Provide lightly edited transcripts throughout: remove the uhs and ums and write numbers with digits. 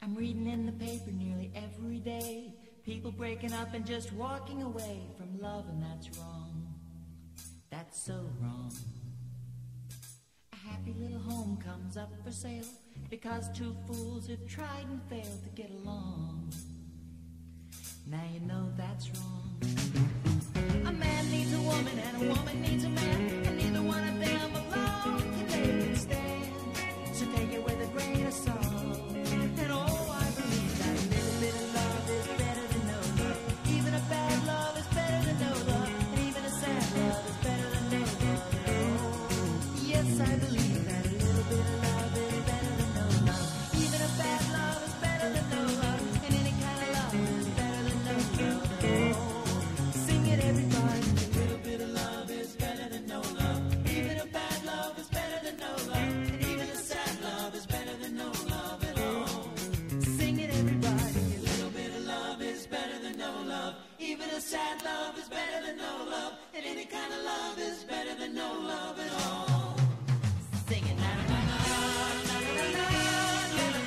I'm reading in the paper nearly every day, people breaking up and just walking away from love, and that's wrong. That's so wrong. A happy little home comes up for sale because two fools have tried and failed to get along. Now you know that's wrong. A man needs a woman and a woman needs a man, and neither one of them alone can they can stand. So take it with a grain of salt. And oh, I believe that a little bit of love is better than no love. Even a bad love is better than no love, and even a sad love is better than no love. Oh, yes, I believe that a little bit of love is better than no love. Even a bad love is better than no love, and any kind of love is better than no love. Oh, sing it, everybody. A little bit of love is better than no love. Even a bad love is better than no love, and even a sad love is better than no love at all. Sing it, everybody. A little bit of love is better than no love. Even a sad love is better than no love, and any kind of love is better than no love at all. Sing it, na na na na na na na.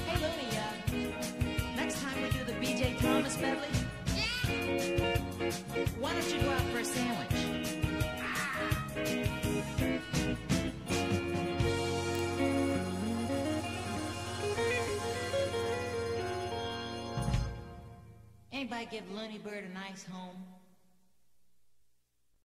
Hey, Looney, next time we do the BJ Thomas Medley, why don't you go out for a sandwich? Anybody give Looney Bird a nice home?